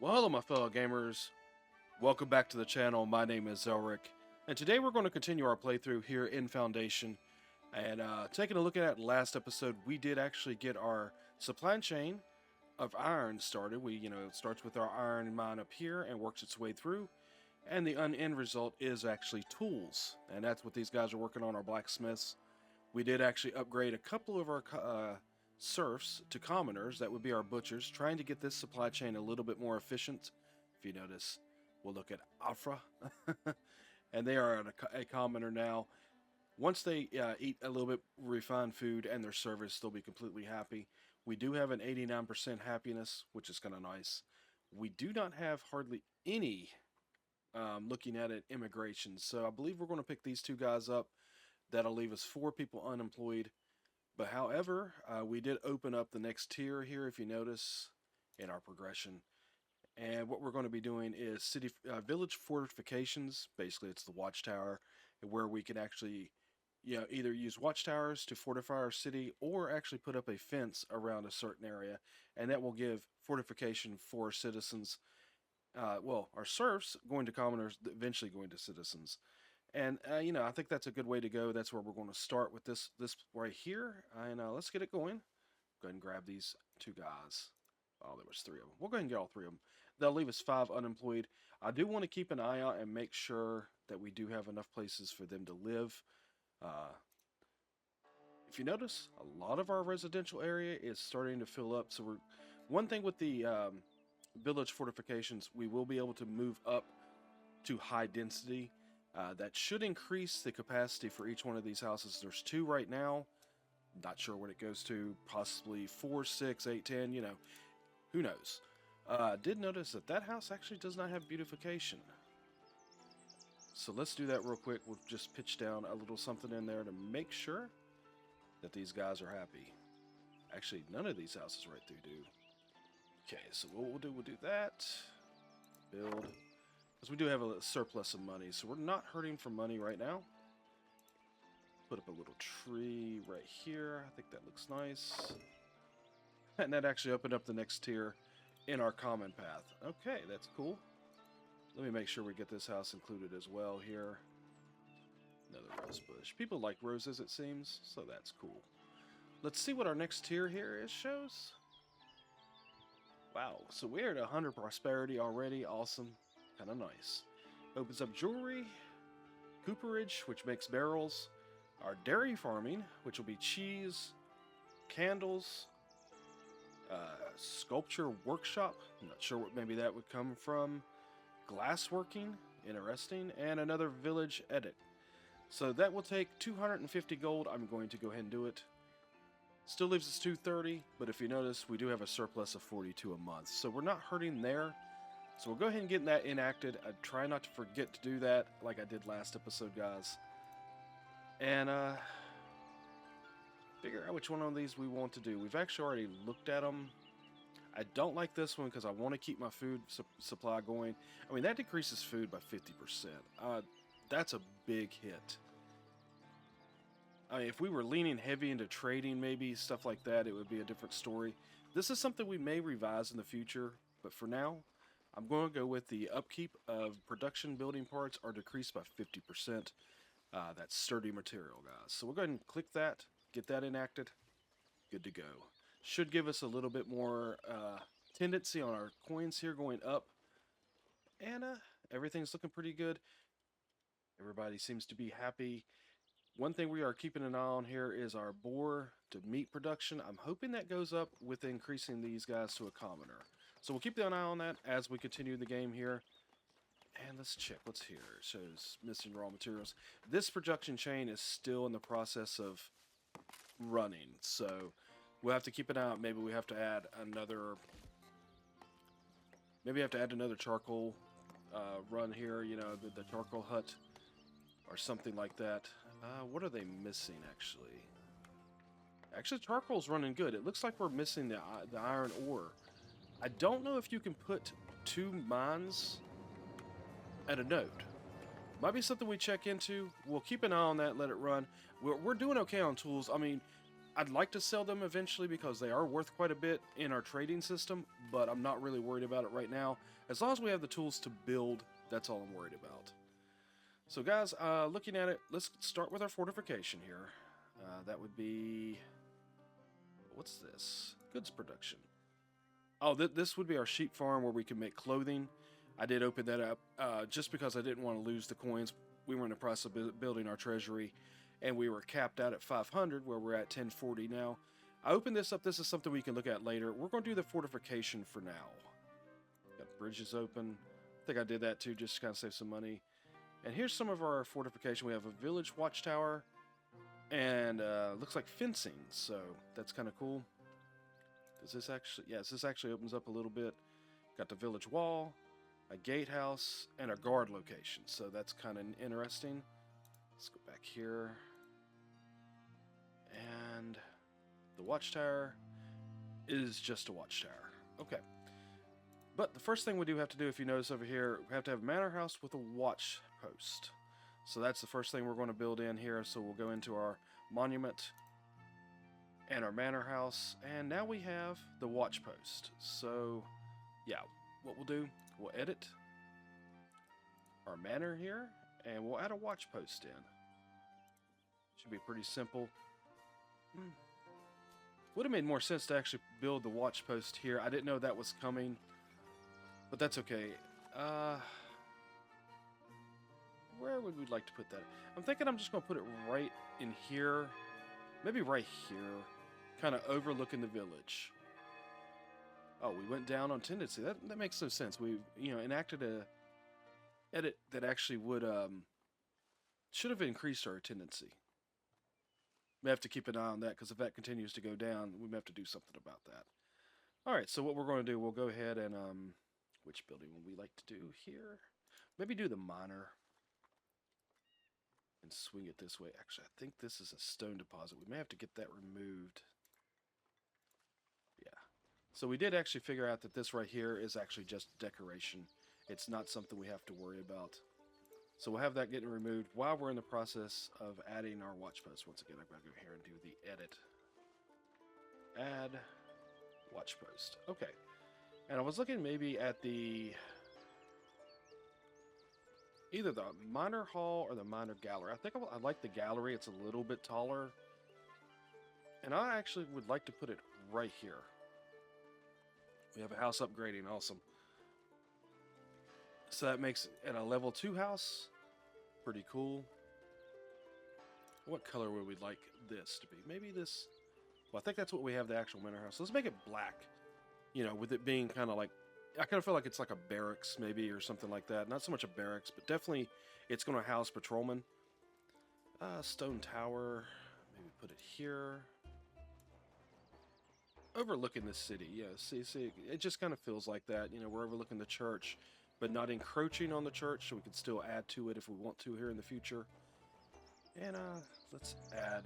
Well, hello, my fellow gamers. Welcome back to the channel. My name is Elric, and today we're going to continue our playthrough here in Foundation. And taking a look at last episode, we did actually get our supply chain of iron started. It starts with our iron mine up here and works its way through. And the end result is actually tools, and that's what these guys are working on, our blacksmiths. We did actually upgrade a couple of our serfs to commoners. That would be our butchers, trying to get this supply chain a little bit more efficient. If you notice, we'll look at Afra, and they are a commoner now. Once they eat a little bit refined food and their service, they'll be completely happy. We do have an 89% happiness, which is kind of nice. We do not have hardly any, looking at it, immigration. So I believe we're going to pick these two guys up. That'll leave us 4 people unemployed. But however, we did open up the next tier here, if you notice, in our progression. And what we're going to be doing is village fortifications. Basically, it's the watchtower, where we can actually, either use watchtowers to fortify our city, or actually put up a fence around a certain area, and that will give fortification for citizens. Well, our serfs going to commoners, eventually going to citizens. And I think that's a good way to go. That's where we're going to start with this right here. And let's get it going. Go ahead and grab these 2 guys. Oh, there was 3 of them. We'll go ahead and get all 3 of them. That'll leave us 5 unemployed. I do want to keep an eye out and make sure that we do have enough places for them to live. If you notice, a lot of our residential area is starting to fill up. So one thing with the village fortifications, we will be able to move up to high density. That should increase the capacity for each one of these houses. There's 2 right now. Not sure what it goes to. Possibly 4, 6, 8, 10, who knows. Did notice that house actually does not have beautification. So let's do that real quick. We'll just pitch down a little something in there to make sure that these guys are happy. Actually, none of these houses right through do. Okay, so what we'll do that. Build. Because we do have a surplus of money, so we're not hurting for money right now. Put up a little tree right here. I think that looks nice. And that actually opened up the next tier in our common path. Okay, that's cool. Let me make sure we get this house included as well here. Another rose bush. People like roses, it seems, so that's cool. Let's see what our next tier here shows. Wow, so we're at 100 prosperity already. Awesome. Kind of nice. Opens up jewelry, cooperage, which makes barrels, our dairy farming, which will be cheese, candles, sculpture workshop. I'm not sure what maybe that would come from. Glassworking, interesting, and another village edit. So that will take 250 gold. I'm going to go ahead and do it. Still leaves us 230, but if you notice, we do have a surplus of 42 a month, so we're not hurting there. So we'll go ahead and get that enacted. I try not to forget to do that like I did last episode, guys. And figure out which one of these we want to do. We've actually already looked at them. I don't like this one because I want to keep my food supply going. I mean, that decreases food by 50%. That's a big hit. I mean, if we were leaning heavy into trading, maybe, stuff like that, it would be a different story. This is something we may revise in the future, but for now, I'm going to go with the upkeep of production building parts are decreased by 50%. That's sturdy material, guys. So we'll go ahead and click that, get that enacted. Good to go. Should give us a little bit more tendency on our coins here going up. And everything's looking pretty good. Everybody seems to be happy. One thing we are keeping an eye on here is our boar to meat production. I'm hoping that goes up with increasing these guys to a commoner. So we'll keep an eye on that as we continue the game here. And let's check what's here. It shows missing raw materials. This production chain is still in the process of running. So we'll have to keep an eye out. Maybe we have to add another... Maybe we have to add another charcoal run here. The charcoal hut. Or something like that. What are they missing, actually? Actually, charcoal's running good. It looks like we're missing the iron ore. I don't know if you can put 2 mines at a node. Might be something we check into. We'll keep an eye on that, let it run. We're doing okay on tools. I mean, I'd like to sell them eventually because they are worth quite a bit in our trading system, but I'm not really worried about it right now. As long as we have the tools to build, that's all I'm worried about. So guys, looking at it, let's start with our fortification here. That would be... what's this? Goods production. Oh, this would be our sheep farm where we can make clothing. I did open that up just because I didn't want to lose the coins. We were in the process of building our treasury, and we were capped out at 500, where we're at 1040 now. I opened this up. This is something we can look at later. We're going to do the fortification for now. Got bridges open. I think I did that too, just to kind of save some money. And here's some of our fortification. We have a village watchtower, and looks like fencing, so that's kind of cool. Does this actually... yes, this actually opens up a little bit. Got the village wall, a gatehouse, and a guard location, so that's kind of interesting. Let's go back here. And the watchtower is just a watchtower. Okay. But the first thing we do have to do, if you notice over here, we have to have a manor house with a watch post. So that's the first thing we're going to build in here. So we'll go into our monument and our manor house. And now we have the watch post. So, yeah, what we'll do, we'll edit our manor here, and we'll add a watch post in. Should be pretty simple. Would have made more sense to actually build the watch post here. I didn't know that was coming, but that's okay. Where would we like to put that? I'm thinking I'm just going to put it right in here. Maybe right here. Kind of overlooking the village. Oh, we went down on tendency. That makes no sense. We, enacted a edit that actually would, should have increased our tendency. We have to keep an eye on that, because if that continues to go down, we may have to do something about that. Alright, so what we're going to do, we'll go ahead and, which building would we like to do here? Maybe do the manor. And swing it this way. Actually, I think this is a stone deposit. We may have to get that removed. Yeah. So we did actually figure out that this right here is actually just decoration. It's not something we have to worry about. So we'll have that getting removed while we're in the process of adding our watch post. Once again, I'm going to go here and do the edit. Add watch post. Okay. And I was looking maybe at the... either the minor hall or the minor gallery. I think I like the gallery. It's a little bit taller. And I actually would like to put it right here. We have a house upgrading. Awesome. So that makes it a level 2 house. Pretty cool. What color would we like this to be? Maybe this... well, I think that's what we have the actual manor house. Let's make it black. With it being kind of like... I kind of feel like it's like a barracks, maybe, or something like that. Not so much a barracks, but definitely it's going to house patrolmen. Stone tower. Maybe put it here. Overlooking the city. Yeah, see, it just kind of feels like that. We're overlooking the church, but not encroaching on the church, so we can still add to it if we want to here in the future. And let's add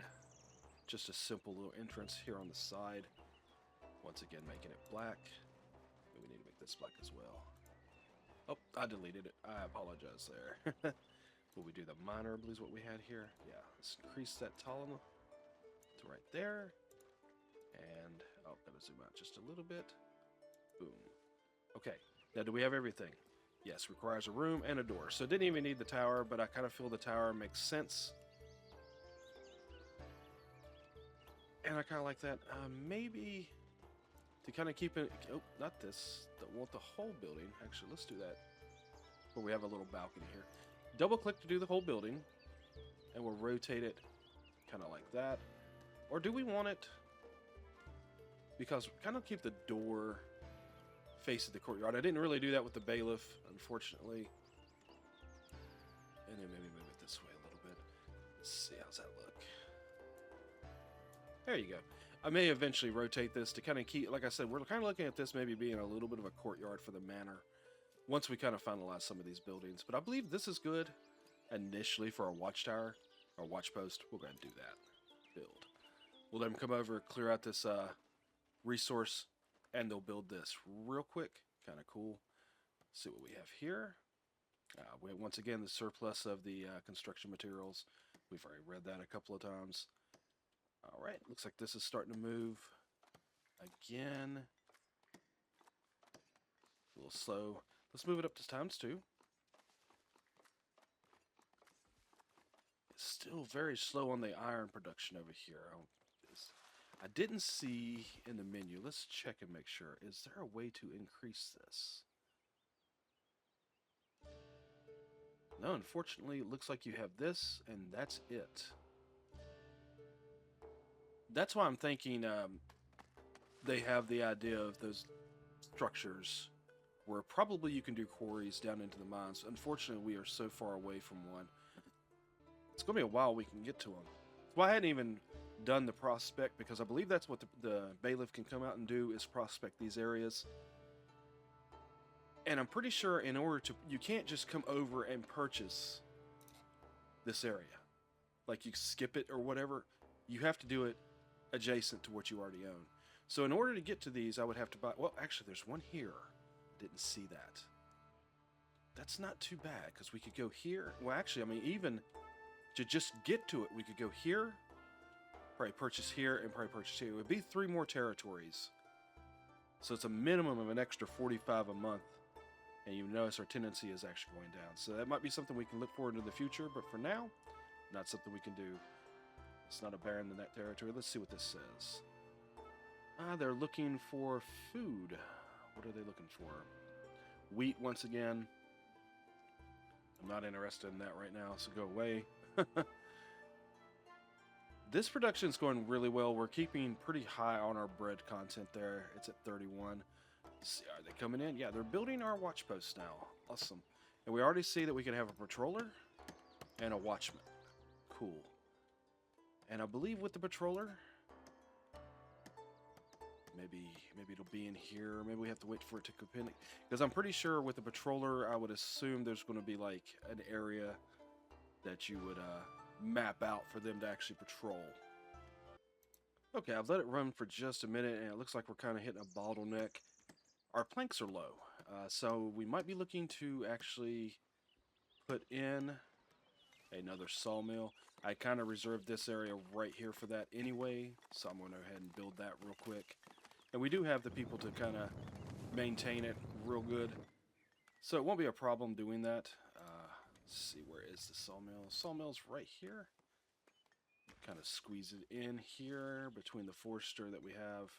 just a simple little entrance here on the side. Once again, making it black. We need to make this black as well. Oh, I deleted it. I apologize there. Will we do the minor, I believe is what we had here? Yeah, let's increase that tall to right there. And, oh, gotta zoom out just a little bit. Boom. Okay, now do we have everything? Yes, requires a room and a door. So it didn't even need the tower, but I kind of feel the tower makes sense. And I kind of like that. Maybe to kind of keep it... oh, not this. Don't want the whole building. Actually, let's do that. Where we have a little balcony here. Double click to do the whole building. And we'll rotate it kind of like that. Or do we want it... because we kind of keep the door facing the courtyard. I didn't really do that with the bailiff, unfortunately. And then maybe move it this way a little bit. Let's see, how's that look? There you go. I may eventually rotate this to kind of keep, like I said, we're kind of looking at this maybe being a little bit of a courtyard for the manor once we kind of finalize some of these buildings. But I believe this is good initially for our watchtower, our watch post. We'll go ahead and do that. Build. We'll let them come over, clear out this resource, and they'll build this real quick. Kind of cool. Let's see what we have here. We have, once again, the surplus of the construction materials. We've already read that a couple of times. All right, looks like this is starting to move again. A little slow. Let's move it up to times 2. It's still very slow on the iron production over here. I didn't see in the menu. Let's check and make sure. Is there a way to increase this? No, unfortunately, it looks like you have this, and that's it. That's why I'm thinking they have the idea of those structures where probably you can do quarries down into the mines. Unfortunately, we are so far away from one. It's going to be a while we can get to them. So I hadn't even done the prospect, because I believe that's what the bailiff can come out and do, is prospect these areas. And I'm pretty sure in order to, you can't just come over and purchase this area. Like you skip it or whatever. You have to do it adjacent to what you already own. So in order to get to these, I would have to buy, well, actually there's one here. Didn't see that. That's not too bad, because we could go here. Well, actually, I mean, even to just get to it, we could go here, probably purchase here, and probably purchase here. It would be 3 more territories. So it's a minimum of an extra 45 a month. And you notice our tendency is actually going down. So that might be something we can look forward to in the future, but for now, not something we can do. It's not a baron in that territory. Let's see what this says. They're looking for food. What are they looking for? Wheat once again. I'm not interested in that right now, so go away. This production is going really well. We're keeping pretty high on our bread content there. It's at 31. Let's see, are they coming in? Yeah, they're building our watch post now. Awesome. And we already see that we can have a patroller and a watchman. Cool. And I believe with the patroller, maybe it'll be in here. Maybe we have to wait for it to come in. Because I'm pretty sure with the patroller, I would assume there's going to be like an area that you would map out for them to actually patrol. Okay, I've let it run for just a minute, and it looks like we're kind of hitting a bottleneck. Our planks are low, so we might be looking to actually put in another sawmill. I kind of reserved this area right here for that anyway, so I'm going to go ahead and build that real quick. And we do have the people to kind of maintain it real good, so it won't be a problem doing that. Let's see, where is the sawmill? Sawmill's right here. Kind of squeeze it in here between the forester that we have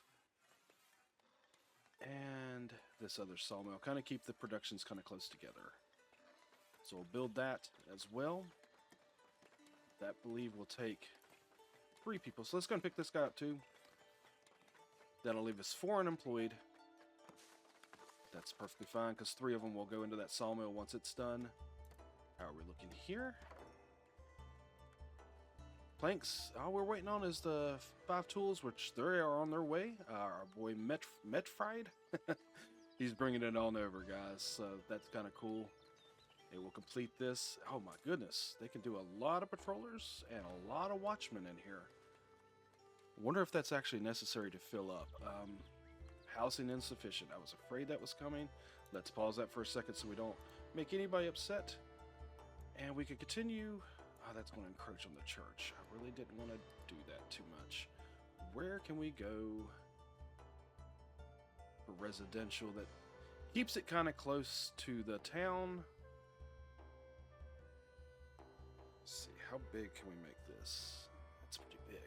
and this other sawmill. Kind of keep the productions kind of close together. So we'll build that as well. That, I believe, will take 3 people. So let's go and pick this guy up too. That'll leave us 4 unemployed. That's perfectly fine, because 3 of them will go into that sawmill once it's done. How are we looking here? Planks, all we're waiting on is the 5 tools, which they are on their way. Our boy Metfried, he's bringing it on over, guys, so that's kind of cool. They will complete this. Oh my goodness, they can do a lot of patrollers and a lot of watchmen in here. Wonder if that's actually necessary to fill up. Housing insufficient. I was afraid that was coming. Let's pause that for a second so we don't make anybody upset. And we can continue. Oh, that's going to encroach on the church. I really didn't want to do that too much. Where can we go for residential that keeps it kind of close to the town? Let's see, how big can we make this? That's pretty big.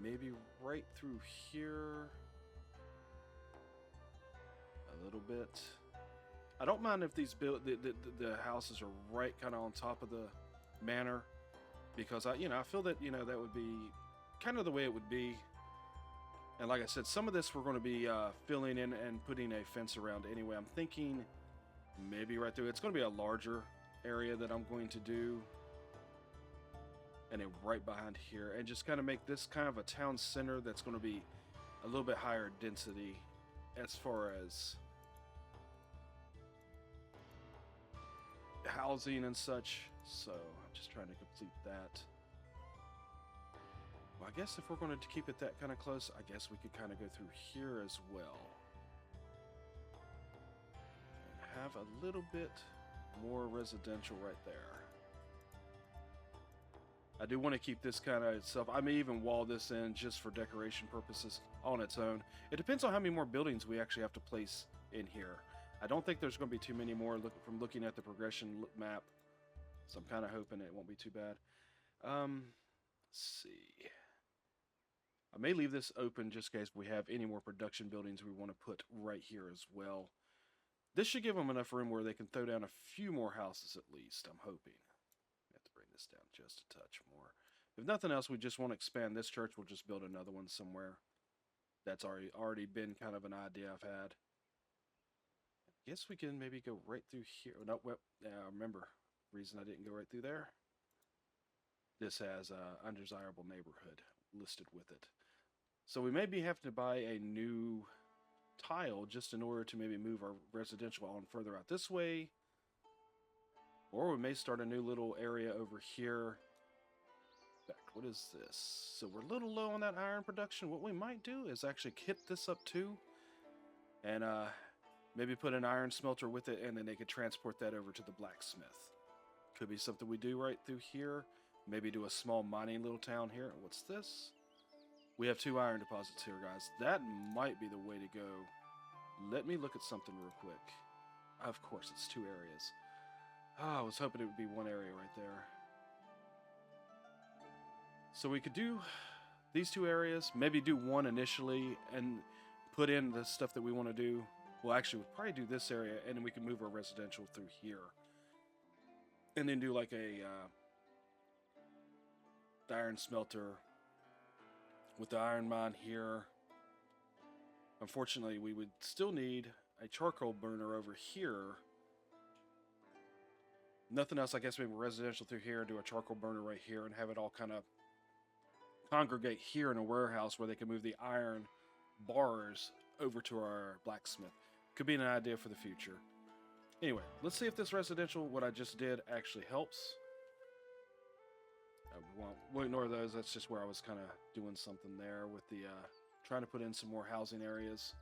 Maybe right through here a little bit. I don't mind if these the houses are right kind of on top of the manor, because I feel that that would be kind of the way it would be. And like I said, some of this we're going to be filling in and putting a fence around anyway. I'm thinking maybe right through. It's going to be a larger area that I'm going to do, and then right behind here, and just kind of make this kind of a town center that's going to be a little bit higher density as far as housing and such. So I'm just trying to complete that. Well, I guess if we're going to keep it that kind of close, I guess we could kind of go through here as well and have a little bit more residential right there. I do want to keep this kind of itself. I may even wall this in just for decoration purposes on its own. It depends on how many more buildings we actually have to place in here. I don't think there's going to be too many more from looking at the progression map. So I'm kind of hoping it won't be too bad. Let's see. I may leave this open just in case we have any more production buildings we want to put right here as well. This should give them enough room where they can throw down a few more houses at least, I'm hoping. I have to bring this down just a touch more. If nothing else, we just want to expand this church. We'll just build another one somewhere. That's already been kind of an idea I've had. I guess we can maybe go right through here. No, well, remember, reason I didn't go right through there. This has undesirable neighborhood listed with it. So we may be having to buy a new tile just in order to maybe move our residential on further out this way. Or we may start a new little area over here. In fact, what is this? So we're a little low on that iron production. What we might do is actually kit this up too. And maybe put an iron smelter with it, and then they could transport that over to the blacksmith. Could be something we do right through here. Maybe do a small mining little town here. What's this? We have 2 iron deposits here, guys. That might be the way to go. Let me look at something real quick. Of course, it's 2 areas. Oh, I was hoping it would be 1 area right there. So we could do these 2 areas. Maybe do 1 initially and put in the stuff that we want to do. Well, actually, we'll probably do this area, and then we can move our residential through here. And then do like a iron smelter with the iron mine here. Unfortunately, we would still need a charcoal burner over here. Nothing else, I guess maybe residential through here, do a charcoal burner right here, and have it all kind of congregate here in a warehouse where they can move the iron bars over to our blacksmith. Could be an idea for the future. Anyway, let's see if this residential, what I just did, actually helps. We'll ignore those. That's just where I was kind of doing something there with the trying to put in some more housing areas.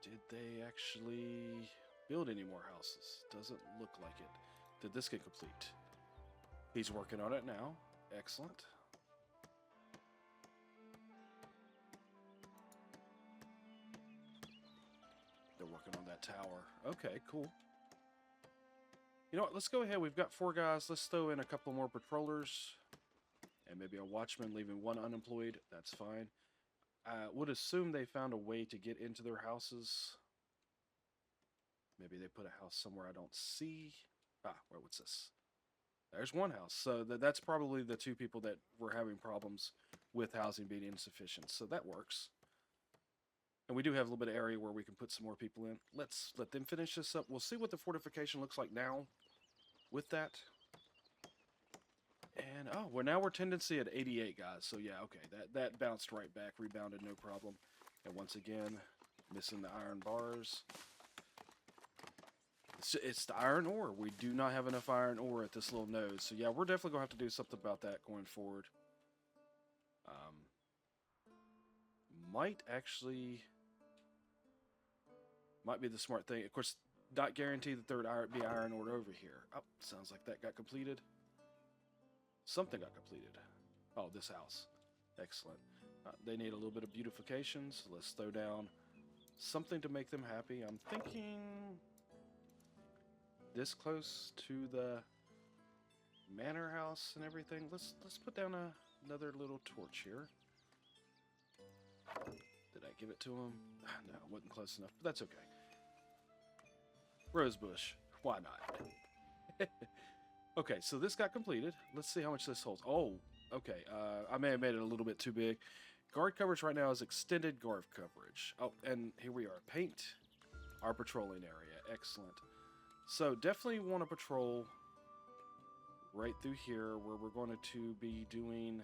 Did they actually build any more houses? Doesn't look like it. Did this get complete? He's working on it now. Excellent. They're working on that tower. Okay, cool. You know what? Let's go ahead. We've got 4 guys. Let's throw in a couple more patrollers. And maybe a watchman, leaving 1 unemployed. That's fine. Would assume they found a way to get into their houses. Maybe they put a house somewhere I don't see. What's this? There's 1 house. So that's probably the 2 people that were having problems with housing being insufficient. So that works. And we do have a little bit of area where we can put some more people in. Let's let them finish this up. We'll see what the fortification looks like now with that. And, well, now we're tendency at 88, guys. So, yeah, okay. That bounced right back. Rebounded, no problem. And once again, missing the iron bars. It's the iron ore. We do not have enough iron ore at this little node. So, yeah, we're definitely going to have to do something about that going forward. Might be the smart thing. Of course, not guarantee that there would be iron ore over here. Oh, sounds like that got completed. Something got completed. Oh, this house. Excellent. They need a little bit of beautification, so let's throw down something to make them happy. I'm thinking this close to the manor house and everything. Let's put down another little torch here. Did I give it to him? No, it wasn't close enough, but that's okay. Rosebush. Why not? Okay, so this got completed. Let's see how much this holds. Oh, okay. I may have made it a little bit too big. Guard coverage right now is extended guard coverage. Oh, and here we are. Paint our patrolling area. Excellent. So definitely want to patrol right through here where we're going to be doing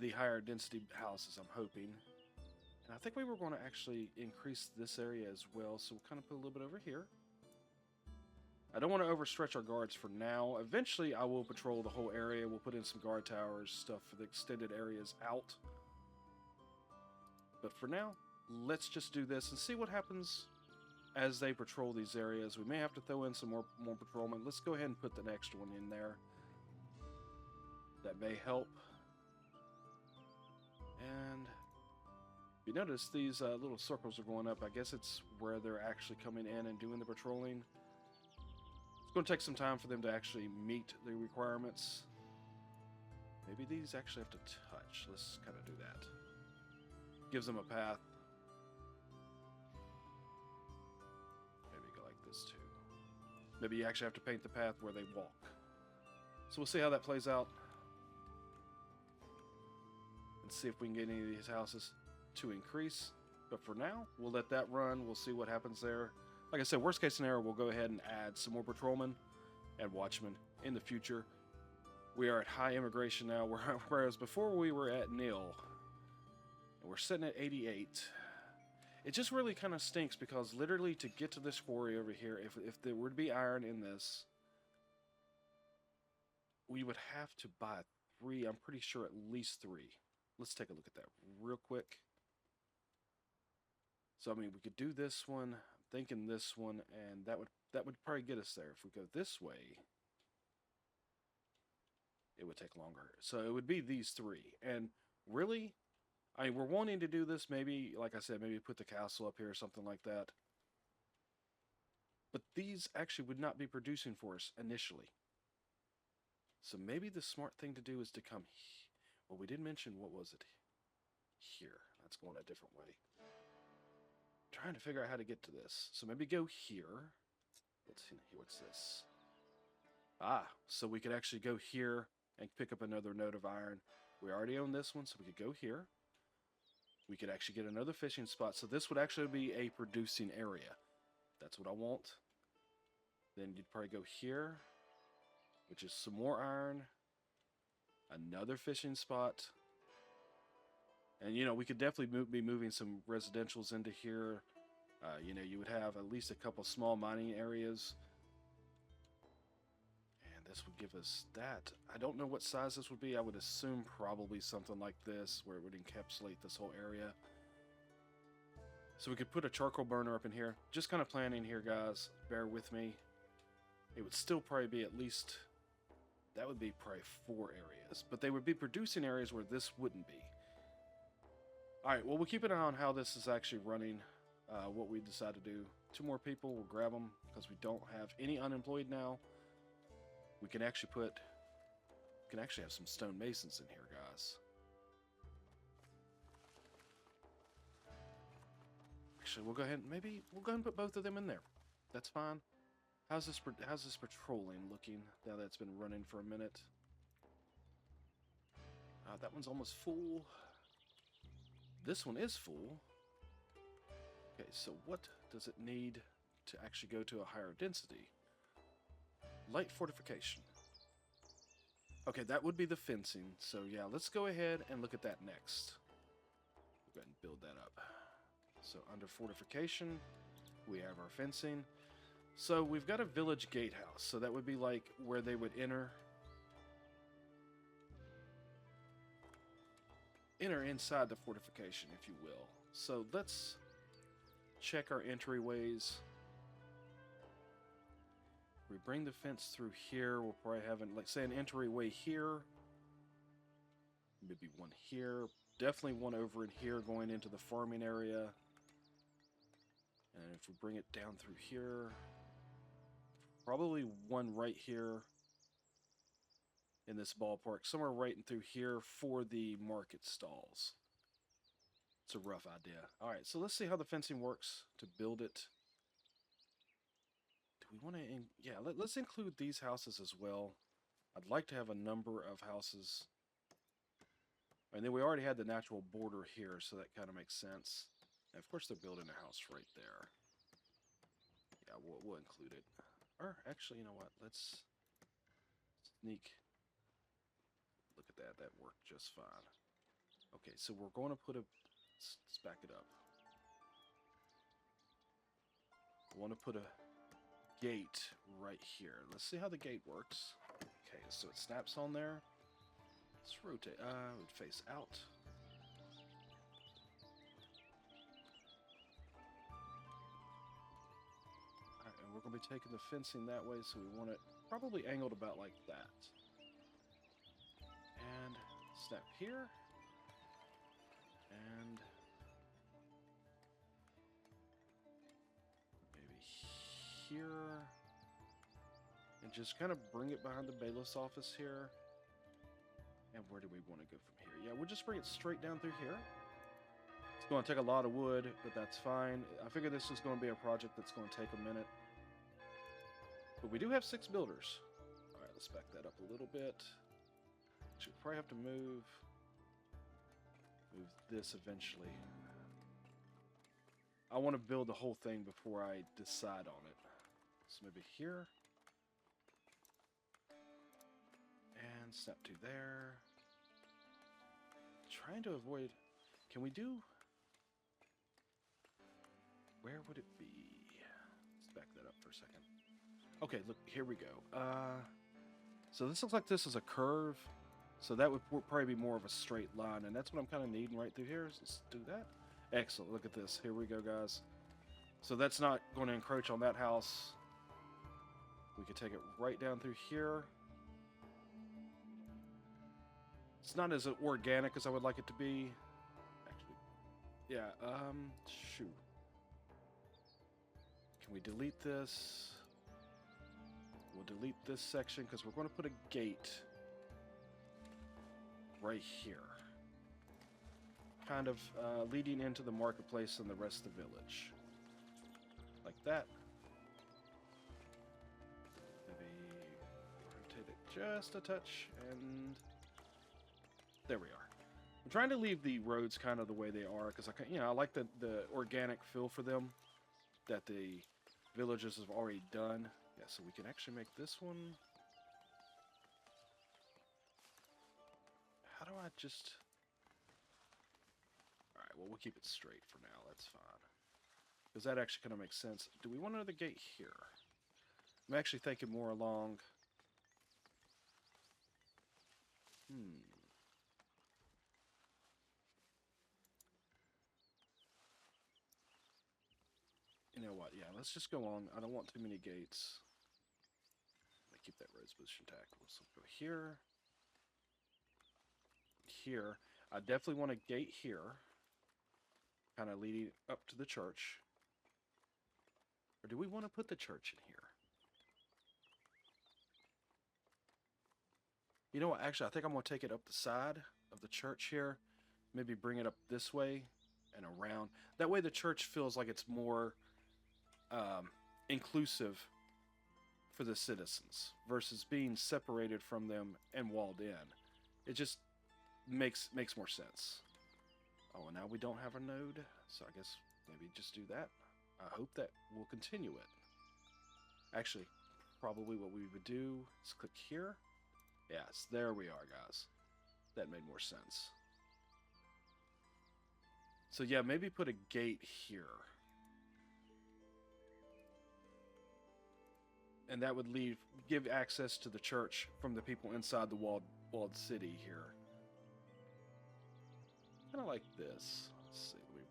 the higher density houses, I'm hoping. And I think we were going to actually increase this area as well, so we'll kind of put a little bit over here. I don't want to overstretch our guards for now. Eventually, I will patrol the whole area. We'll put in some guard towers, stuff for the extended areas out. But for now, let's just do this and see what happens as they patrol these areas, we may have to throw in some more patrolmen. Let's go ahead and put the next one in there. That may help. And you notice these little circles are going up. I guess it's where they're actually coming in and doing the patrolling. It's going to take some time for them to actually meet the requirements. Maybe these actually have to touch. Let's kind of do that. Gives them a path. Maybe go like this too. Maybe you actually have to paint the path where they walk. So we'll see how that plays out. And see if we can get any of these houses to increase. But for now, we'll let that run. We'll see what happens there. Like I said, worst case scenario, we'll go ahead and add some more patrolmen and watchmen in the future. We are at high immigration now, whereas before we were at nil. And we're sitting at 88. It just really kind of stinks because literally to get to this quarry over here, if there were to be iron in this, we would have to buy 3. I'm pretty sure at least 3. Let's take a look at that real quick. So I mean, we could do this one. I'm thinking this one, and that would probably get us there. If we go this way, it would take longer. So it would be these 3. And really, I mean, we're wanting to do this. Maybe, like I said, maybe put the castle up here or something like that. But these actually would not be producing for us initially. So maybe the smart thing to do is to come here. Well, we did mention, what was it? Here. That's going a different way. Trying to figure out how to get to this. So maybe go here. Let's see, what's this? Ah, so we could actually go here and pick up another node of iron. We already own this one, so we could go here. We could actually get another fishing spot. So this would actually be a producing area. That's what I want. Then you'd probably go here, which is some more iron. Another fishing spot. And, you know, we could definitely be moving some residentials into here. You know, you would have at least a couple small mining areas. And this would give us that. I don't know what size this would be. I would assume probably something like this, where it would encapsulate this whole area. So we could put a charcoal burner up in here. Just kind of planning here, guys. Bear with me. It would still probably be at least... That would be probably 4 areas. But they would be producing areas where this wouldn't be. Alright, well, we'll keep an eye on how this is actually running. What we decide to do. 2 more people, we'll grab them. Because we don't have any unemployed now. We can actually have some stone masons in here, guys. Actually, we'll go ahead and put both of them in there. That's fine. How's this patrolling looking now that it's been running for a minute? That one's almost full. This one is full. Okay, so what does it need to actually go to a higher density? Light fortification. Okay, that would be the fencing. So yeah, let's go ahead and look at that next. We'll go ahead and build that up. So under fortification, we have our fencing. So we've got a village gatehouse. So that would be like where they would enter inside the fortification, if you will. So let's check our entryways. We bring the fence through here. We'll probably have, like, say, an entryway here. Maybe one here. Definitely one over in here going into the farming area. And if we bring it down through here, probably one right here in this ballpark. Somewhere right in through here for the market stalls. It's a rough idea. Alright, so let's see how the fencing works to build it. Do we want to... Yeah, let's include these houses as well. I'd like to have a number of houses. And then we already had the natural border here, so that kind of makes sense. And of course they're building a house right there. Yeah, we'll include it. Or, actually, you know what? Let's sneak. Look at that. That worked just fine. Okay, so we're going to put a... Let's back it up. We want to put a gate right here. Let's see how the gate works. Okay, so it snaps on there. Let's rotate. It would face out. going to be taking the fencing that way, so we want it probably angled about like that. And snap here. And maybe here. And just kind of bring it behind the bailiff's office here. And where do we want to go from here? Yeah, we'll just bring it straight down through here. It's going to take a lot of wood, but that's fine. I figure this is going to be a project that's going to take a minute. But we do have 6 builders. All right, let's back that up a little bit. Should probably have to move this eventually. I want to build the whole thing before I decide on it. So maybe here. And snap to there. Trying to avoid... Can we do... Where would it be? Let's back that up for a second. Okay, look, here we go. So this looks like this is a curve. So that would probably be more of a straight line. And that's what I'm kind of needing right through here. So let's do that. Excellent. Look at this. Here we go, guys. So that's not going to encroach on that house. We could take it right down through here. It's not as organic as I would like it to be. Actually, yeah, shoot. Can we delete this? We'll delete this section because we're going to put a gate right here. Kind of leading into the marketplace and the rest of the village. Like that. Maybe rotate it just a touch, and there we are. I'm trying to leave the roads kind of the way they are because I like the organic feel for them that the villagers have already done. Yeah, so we can actually make this one. How do I just... Alright, well, we'll keep it straight for now. That's fine. Because that actually kind of makes sense. Do we want another gate here? I'm actually thinking more along... You know what? Yeah, let's just go on. I don't want too many gates. Let me keep that roads position intact. We'll go here. Here. I definitely want a gate here. Kind of leading up to the church. Or do we want to put the church in here? You know what? Actually, I think I'm going to take it up the side of the church here. Maybe bring it up this way and around. That way the church feels like it's more inclusive for the citizens versus being separated from them and walled in. It just makes more sense. Oh, and now we don't have a node, so I guess maybe just do that. I hope that will continue it. Actually, probably what we would do is click here. Yes, there we are, guys. That made more sense. So yeah, maybe put a gate here. And that would give access to the church from the people inside the walled city here. Kind of like this. Let's see. Let me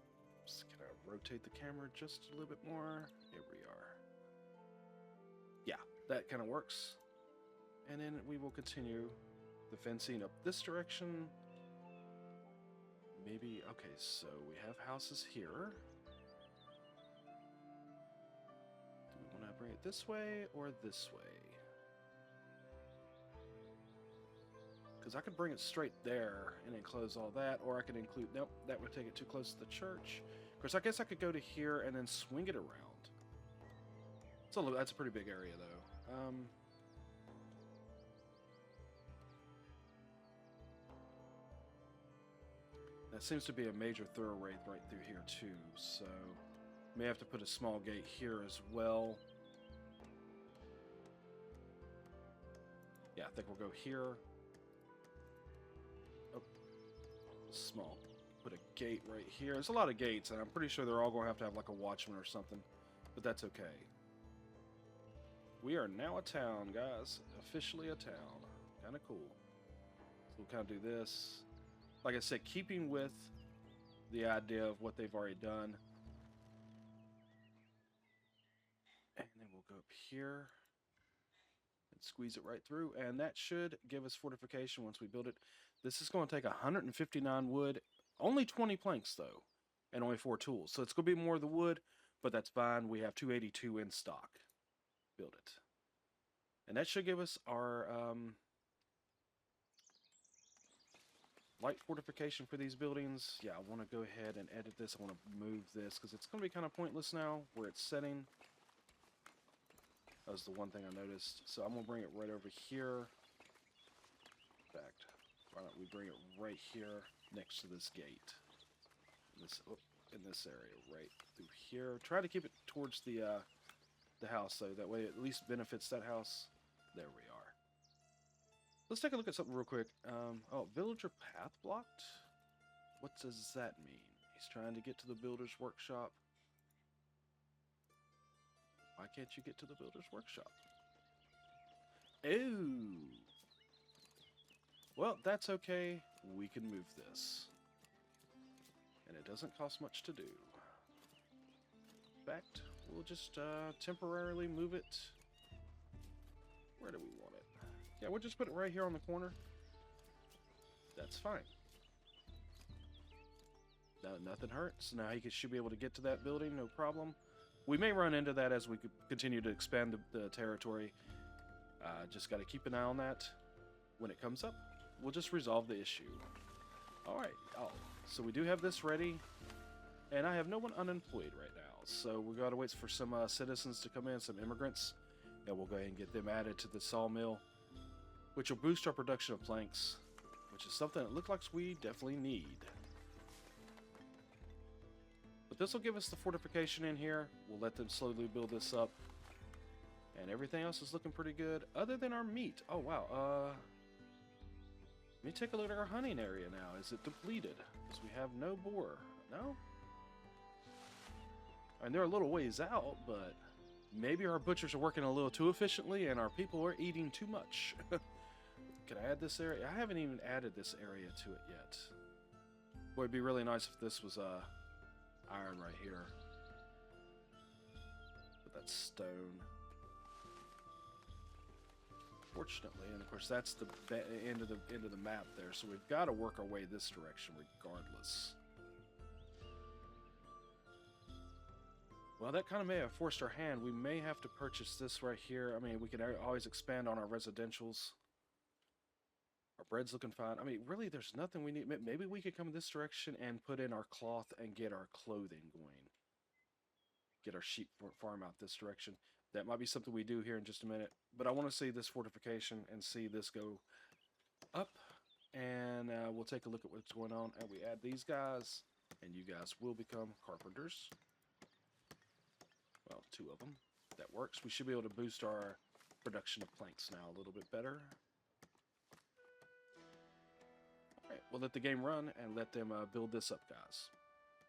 just kind of rotate the camera just a little bit more. Here we are. Yeah, that kind of works. And then we will continue the fencing up this direction. Maybe, okay, so we have houses here. Do we want to bring it this way or this way? Because I could bring it straight there and enclose all that, or I could include, nope, that would take it too close to the church. Of course, I guess I could go to here and then swing it around. That's a pretty big area, though. That seems to be a major thoroughway right through here, too, so may have to put a small gate here as well. Yeah, I think we'll go here. Oh, small. Put a gate right here. There's a lot of gates, and I'm pretty sure they're all going to have like a watchman or something, but that's okay. We are now a town, guys. Officially a town. Kind of cool. So we'll kind of do this. Like I said, keeping with the idea of what they've already done. And then we'll go up here and squeeze it right through, and that should give us fortification once we build it. This is going to take 159 wood, only 20 planks though, and only 4 tools. So it's going to be more of the wood, but that's fine. We have 282 in stock. Build it. And that should give us our light fortification for these buildings. Yeah, I want to go ahead and edit this. I want to move this because it's going to be kind of pointless now where it's setting. That was the one thing I noticed. So I'm going to bring it right over here. In fact, why don't we bring it right here next to this gate. In this area, right through here. Try to keep it towards the house, so that way it at least benefits that house. There we are. Let's take a look at something real quick. Oh, villager path blocked? What does that mean? He's trying to get to the builder's workshop. Why can't you get to the builder's workshop? Oh! Well, that's okay. We can move this. And it doesn't cost much to do. In fact, we'll just temporarily move it. Where do we want it? Yeah, we'll just put it right here on the corner. That's fine. Now, nothing hurts. Now he should be able to get to that building, no problem. We may run into that as we continue to expand the territory. Just got to keep an eye on that. When it comes up, we'll just resolve the issue. Alright, so we do have this ready. And I have no one unemployed right now. So we got to wait for some citizens to come in, some immigrants. And we'll go ahead and get them added to the sawmill, which will boost our production of planks, which is something that looks like we definitely need. But this will give us the fortification in here. We'll let them slowly build this up. And everything else is looking pretty good, other than our meat. Oh, wow. Let me take a look at our hunting area now. Is it depleted? Because we have no boar. No? And they're a little ways out, but maybe our butchers are working a little too efficiently and our people are eating too much. Can I add this area? I haven't even added this area to it yet. Boy, it'd be really nice if this was iron right here. But that's stone. Fortunately, and of course that's the end of the map there, so we've got to work our way this direction regardless. Well, that kind of may have forced our hand. We may have to purchase this right here. I mean, we can always expand on our residentials. Our bread's looking fine. I mean, really, there's nothing we need. Maybe we could come this direction and put in our cloth and get our clothing going. Get our sheep farm out this direction. That might be something we do here in just a minute. But I want to see this fortification and see this go up. And we'll take a look at what's going on. And we add these guys. And you guys will become carpenters. Well, 2 of them. That works. We should be able to boost our production of planks now a little bit better. Alright, we'll let the game run and let them build this up, guys.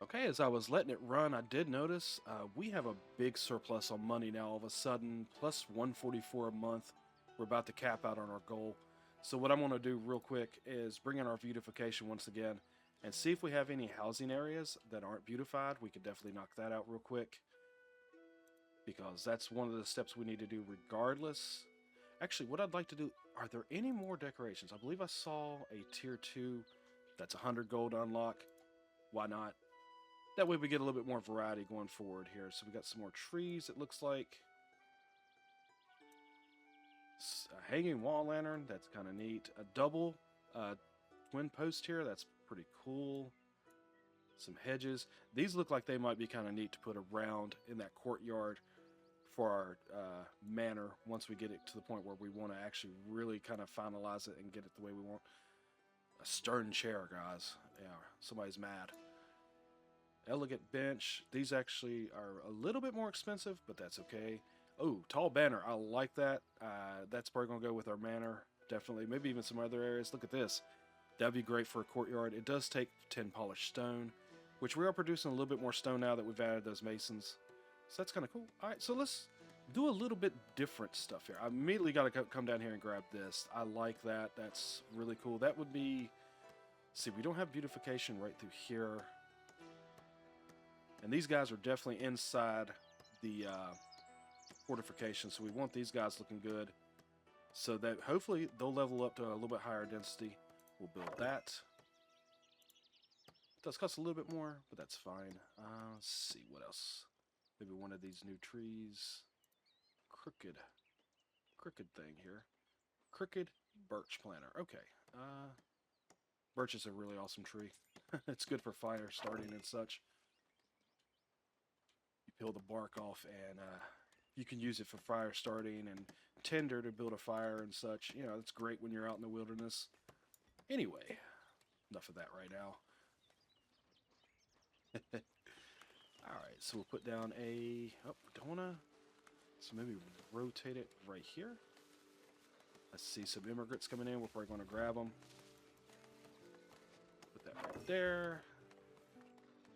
Okay, as I was letting it run, I did notice we have a big surplus on money now all of a sudden, plus 144 a month. We're about to cap out on our goal. So what I'm going to do real quick is bring in our beautification once again and see if we have any housing areas that aren't beautified. We could definitely knock that out real quick, because that's one of the steps we need to do regardless. Actually, what I'd like to do, are there any more decorations? I believe I saw a tier 2 that's 100 gold unlock. Why not? That way we get a little bit more variety going forward here. So we got some more trees, it looks like. A hanging wall lantern, that's kind of neat. A double twin post here, that's pretty cool. Some hedges. These look like they might be kind of neat to put around in that courtyard for our manor once we get it to the point where we want to actually really kind of finalize it and get it the way we want. A stern chair, guys. Yeah, somebody's mad. Elegant bench. These actually are a little bit more expensive, but that's okay. Oh, tall banner. I like that. That's probably going to go with our manor. Definitely. Maybe even some other areas. Look at this. That'd be great for a courtyard. It does take 10 polished stone, which we are producing a little bit more stone now that we've added those masons. So that's kind of cool. All right, so let's do a little bit different stuff here. I immediately got to come down here and grab this. I like that. That's really cool. That would be... See, we don't have beautification right through here. And these guys are definitely inside the fortification. So we want these guys looking good, so that hopefully they'll level up to a little bit higher density. We'll build that. It does cost a little bit more, but that's fine. Let's see what else. Maybe one of these new trees. Crooked thing here. Crooked birch planter. Okay. Birch is a really awesome tree. It's good for fire starting and such. You peel the bark off, and you can use it for fire starting, and tinder to build a fire and such. You know, it's great when you're out in the wilderness. Anyway, enough of that right now. Alright, so we'll put down a... Oh, don't wanna... So maybe rotate it right here. Let's see some immigrants coming in. We're probably going to grab them. Put that right there.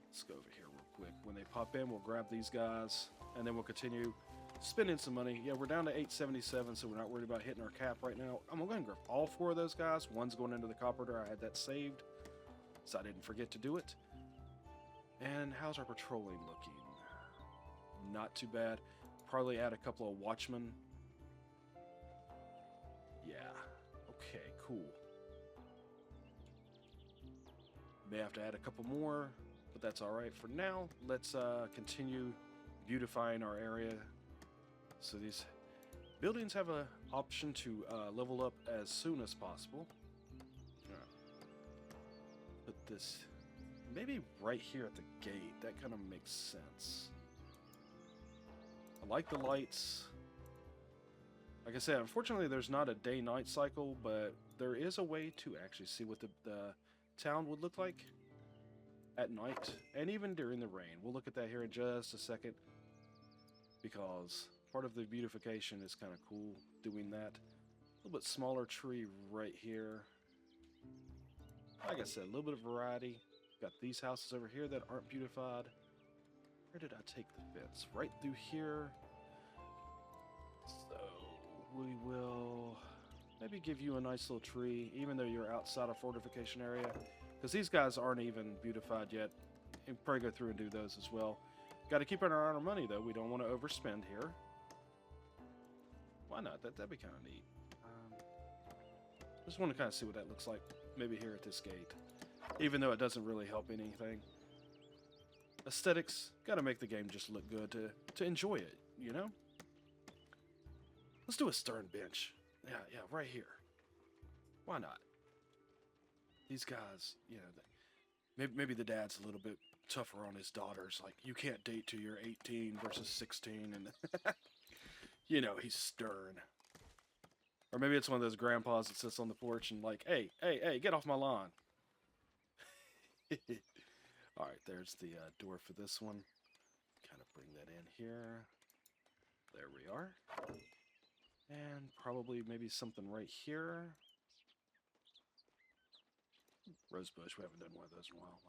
Let's go over here real quick. When they pop in, we'll grab these guys, and then we'll continue spending some money. Yeah, we're down to 877, so we're not worried about hitting our cap right now. I'm going to grab all 4 of those guys. One's going into the copper. I had that saved, so I didn't forget to do it. And how's our patrolling looking? Not too bad. Probably add a couple of watchmen. Yeah. Okay, cool. May have to add a couple more, but that's alright. For now, let's continue beautifying our area. So these buildings have an option to level up as soon as possible. Put this maybe right here at the gate. That kind of makes sense. I like the lights. Like I said, unfortunately there's not a day-night cycle, but there is a way to actually see what the town would look like at night, and even during the rain. We'll look at that here in just a second, because part of the beautification is kind of cool doing that. A little bit smaller tree right here. Like I said, a little bit of variety. Got these houses over here that aren't beautified. Where did I take the fence? Right through here. So we will maybe give you a nice little tree, even though you're outside a fortification area, because these guys aren't even beautified yet. And probably go through and do those as well. Got to keep an eye on our money though. We don't want to overspend here. Why not? That'd be kind of neat. Just want to kind of see what that looks like. Maybe here at this gate, even though it doesn't really help anything. Aesthetics, gotta make the game just look good to enjoy it, you know? Let's do a stern bench. Yeah, right here. Why not? These guys, you know, maybe the dad's a little bit tougher on his daughters. Like, you can't date till you're 18 versus 16, and you know, he's stern. Or maybe it's one of those grandpas that sits on the porch and like, hey, get off my lawn. Alright, there's the door for this one. Kind of bring that in here. There we are. And probably maybe something right here. Rosebush, we haven't done one of those in a while.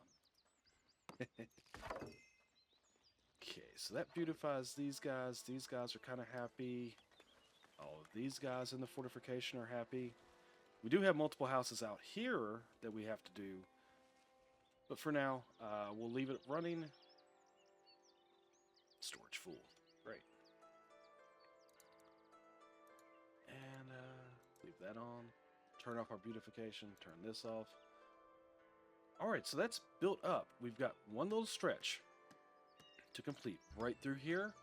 Okay, so that beautifies these guys. These guys are kind of happy. All of these guys in the fortification are happy. We do have multiple houses out here that we have to do. But for now, we'll leave it running. Storage full. Great. And leave that on. Turn off our beautification. Turn this off. Alright, so that's built up. We've got one little stretch to complete. Right through here.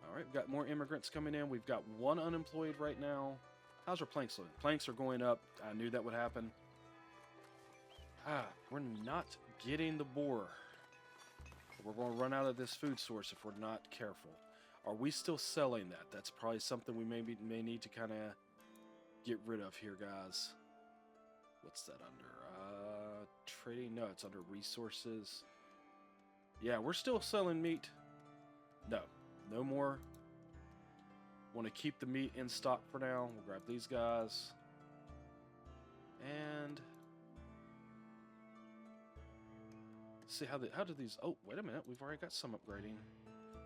Alright, we've got more immigrants coming in. We've got one unemployed right now. How's our planks looking? Planks are going up. I knew that would happen. We're not getting the boar. We're going to run out of this food source if we're not careful. Are we still selling that? That's probably something we may need to kind of get rid of here, guys. What's that under? Trading? No, it's under resources. Yeah, we're still selling meat. No more. Want to keep the meat in stock for now. We'll grab these guys. And see how do these... Oh, wait a minute. We've already got some upgrading.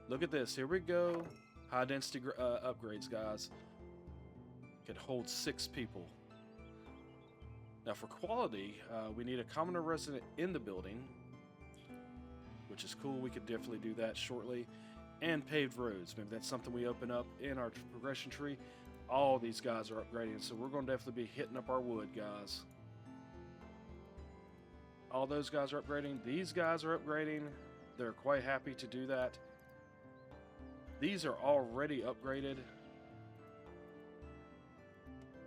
Look at this. Here we go. High density upgrades, guys. Can hold 6 people. Now for quality, we need a commoner resident in the building, which is cool. We could definitely do that shortly. and paved roads. Maybe that's something we open up in our progression tree. All these guys are upgrading, so we're going to definitely be hitting up our wood, guys. All those guys are upgrading. These guys are upgrading. They're quite happy to do that. These are already upgraded.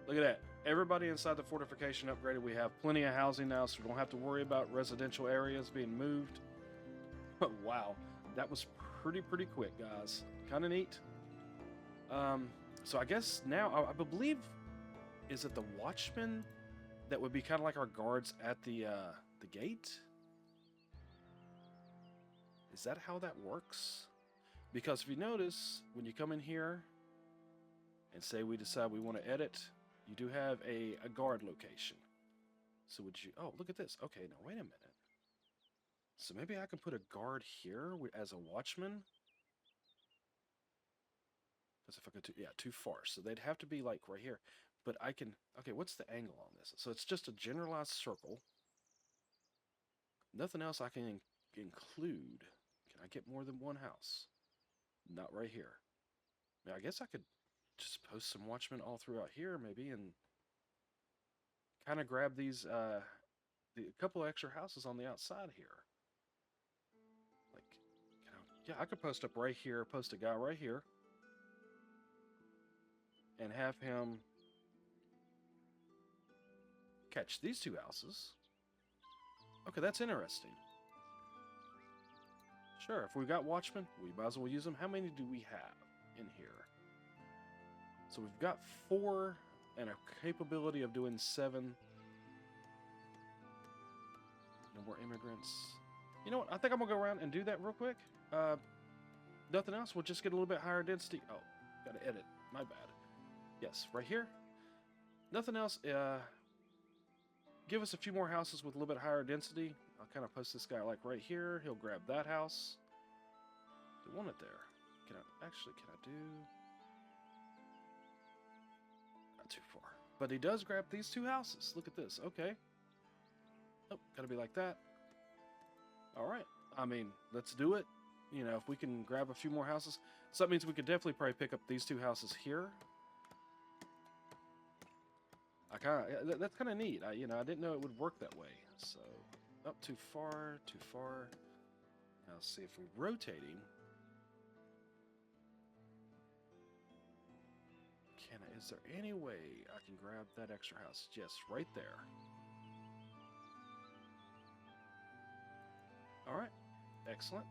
Look at that. Everybody inside the fortification upgraded. We have plenty of housing now, so we don't have to worry about residential areas being moved. Wow, that was pretty quick, guys. Kind of neat. So I guess now, I believe, is it the watchmen that would be kind of like our guards at the gate? Is that how that works? Because if you notice, when you come in here and say we decide we want to edit, you do have a guard location. So would you... Oh, look at this. Okay, now wait a minute. So maybe I can put a guard here as a watchman? Because if I go too far. So they'd have to be like right here. But I can... Okay, what's the angle on this? So it's just a generalized circle. Nothing else I can include. Can I get more than one house? Not right here. Now, I guess I could just post some watchmen all throughout here, maybe, and kind of grab these, a couple extra houses on the outside here. Like, yeah, I could post up right here, post a guy right here, and have him catch these two houses. Okay, that's interesting. Sure, if we've got watchmen, we might as well use them. How many do we have in here? So we've got 4 and a capability of doing 7. No more immigrants. You know what? I think I'm going to go around and do that real quick. Nothing else. We'll just get a little bit higher density. Oh, got to edit. My bad. Yes, right here. Nothing else. Give us a few more houses with a little bit higher density. I'll kind of post this guy like right here. He'll grab that house. Do want it there. Can I do... Not too far. But he does grab these 2 houses. Look at this. Okay. Oh, gotta be like that. Alright. I mean, let's do it. You know, if we can grab a few more houses. So that means we could definitely probably pick up these 2 houses here. That's kind of neat. I didn't know it would work that way. So, up too far, too far. Now, let's see if we're rotating. Is there any way I can grab that extra house? Yes, right there. All right, excellent.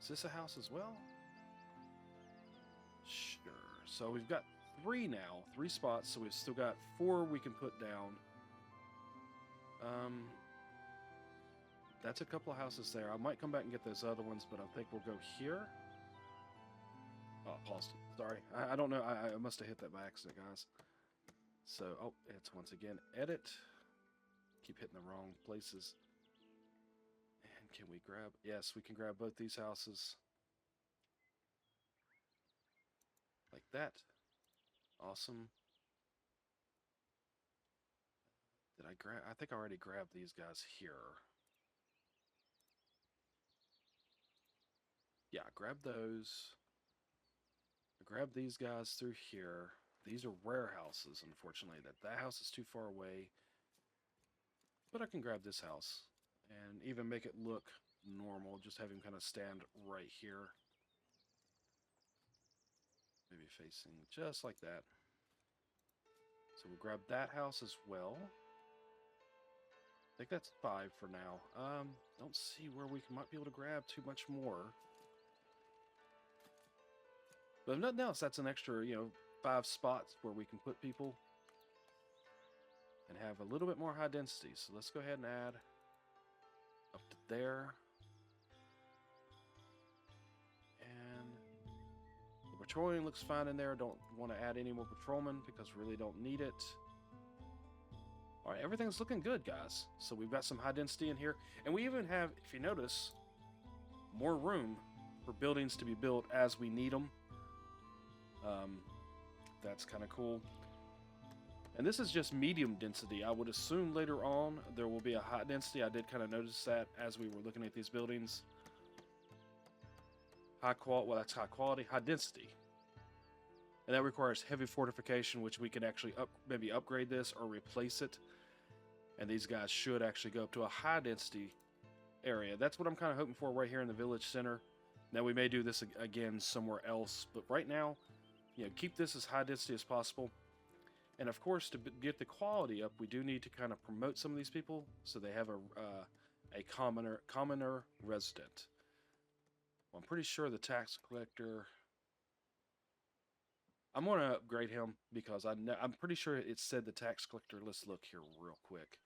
Is this a house as well? Sure. So we've got 3 now, 3 spots. So we've still got 4 we can put down. That's a couple of houses there. I might come back and get those other ones, but I think we'll go here. Oh, paused it. Sorry. I don't know. I must have hit that by accident, guys. So, oh, it's once again edit. Keep hitting the wrong places. And can we grab... Yes, we can grab both these houses. Like that. Awesome. Did I grab... I think I already grabbed these guys here. Yeah, grab those. Grab these guys through here. These are rare houses, unfortunately. That house is too far away. But I can grab this house and even make it look normal. Just have him kind of stand right here. Maybe facing just like that. So we'll grab that house as well. I think that's 5 for now. Don't see where we might be able to grab too much more. But if nothing else, that's an extra, 5 spots where we can put people and have a little bit more high density. So let's go ahead and add up to there. And the patrolling looks fine in there. Don't want to add any more patrolmen because really don't need it. All right, everything's looking good, guys. So we've got some high density in here. And we even have, if you notice, more room for buildings to be built as we need them. That's kind of cool. And this is just medium density. I would assume later on there will be a high density. I did kind of notice that as we were looking at these buildings. high quality. Well, that's high quality, high density, and that requires heavy fortification, which we can actually maybe upgrade this or replace it. And these guys should actually go up to a high density area. That's what I'm kind of hoping for right here in the village center. Now we may do this again somewhere else, but right now, keep this as high density as possible. And of course, to get the quality up, we do need to kind of promote some of these people so they have a commoner resident. Well, I'm pretty sure the tax collector. I'm going to upgrade him because I'm pretty sure it said the tax collector. Let's look here real quick.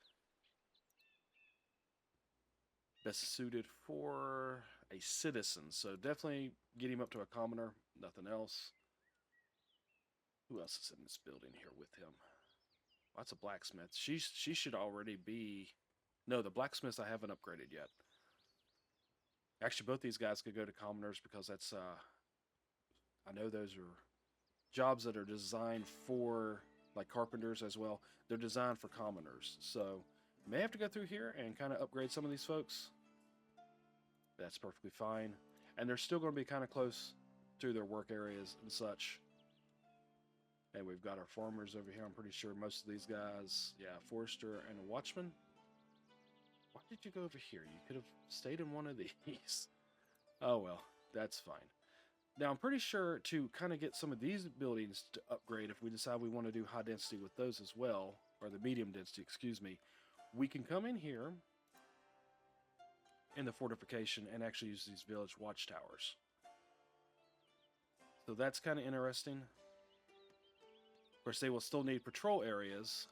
Best suited for a citizen, so definitely get him up to a commoner. Nothing else. Who else is in this building here with him? Well, that's a blacksmith. She should already be. No, the blacksmiths I haven't upgraded yet. Actually, both these guys could go to commoners because that's I know those are jobs that are designed for like carpenters as well. They're designed for commoners, so may have to go through here and kind of upgrade some of these folks. That's perfectly fine, and they're still going to be kind of close to their work areas and such. And we've got our farmers over here. I'm pretty sure most of these guys, yeah, forester and a watchman. Why did you go over here? You could have stayed in one of these. Oh well, that's fine. Now I'm pretty sure to kind of get some of these buildings to upgrade, if we decide we want to do high density with those as well, or the medium density, excuse me, we can come in here in the fortification and actually use these village watchtowers. So that's kind of interesting. Of course, they will still need patrol areas.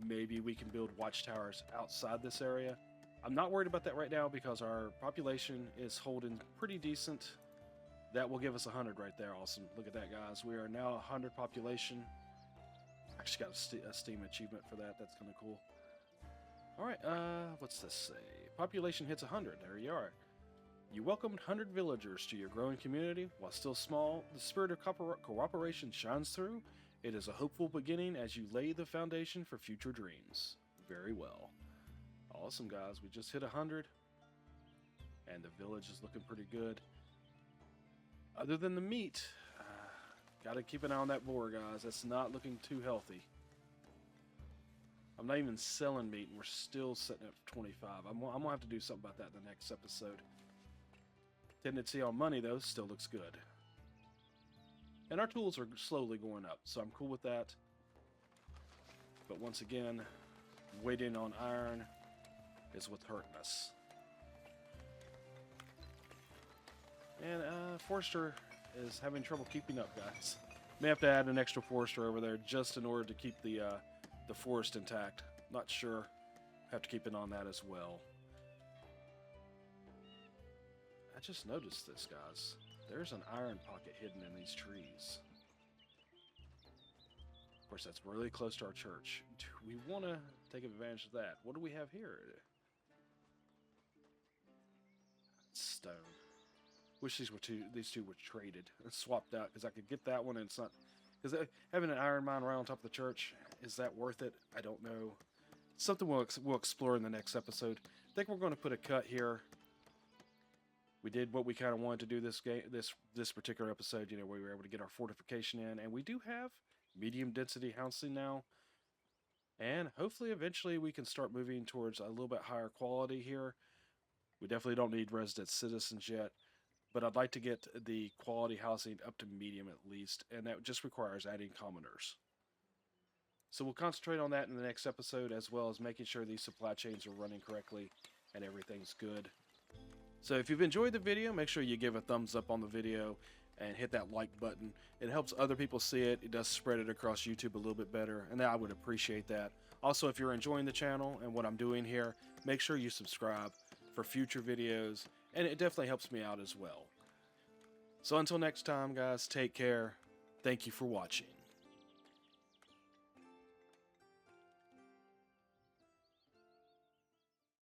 Maybe we can build watchtowers outside this area. I'm not worried about that right now because our population is holding pretty decent. That will give us 100 right there. Awesome. Look at that, guys. We are now 100 population. Actually got a Steam achievement for that. That's kind of cool. All right, what's this say? Population hits 100. There you are. You welcomed 100 villagers to your growing community. While still small, the spirit of cooperation shines through. It is a hopeful beginning as you lay the foundation for future dreams. Very well. Awesome, guys. We just hit 100. And the village is looking pretty good. Other than the meat, gotta keep an eye on that boar, guys. That's not looking too healthy. I'm not even selling meat, and we're still sitting at 25. I'm going to have to do something about that in the next episode. Tendency on money, though, still looks good. And our tools are slowly going up, so I'm cool with that. But once again, waiting on iron is what's hurting us. And Forester is having trouble keeping up, guys. May have to add an extra Forester over there just in order to keep the forest intact. Not sure. Have to keep an eye on that as well. I just noticed this, guys. There's an iron pocket hidden in these trees. Of course, that's really close to our church. Do we want to take advantage of that? What do we have here? Stone. Wish these two were traded and swapped out because I could get that one and it's not. Because having an iron mine right on top of the church, is that worth it? I don't know. Something we'll explore in the next episode. I think we're going to put a cut here. We did what we kind of wanted to do this particular episode. You know, we were able to get our fortification in, and we do have medium density housing now. And hopefully, eventually, we can start moving towards a little bit higher quality here. We definitely don't need resident citizens yet, but I'd like to get the quality housing up to medium at least, and that just requires adding commoners. So we'll concentrate on that in the next episode, as well as making sure these supply chains are running correctly and everything's good. So if you've enjoyed the video, make sure you give a thumbs up on the video and hit that like button. It helps other people see it. It does spread it across YouTube a little bit better, and I would appreciate that. Also, if you're enjoying the channel and what I'm doing here, make sure you subscribe for future videos, and it definitely helps me out as well. So until next time, guys, take care. Thank you for watching.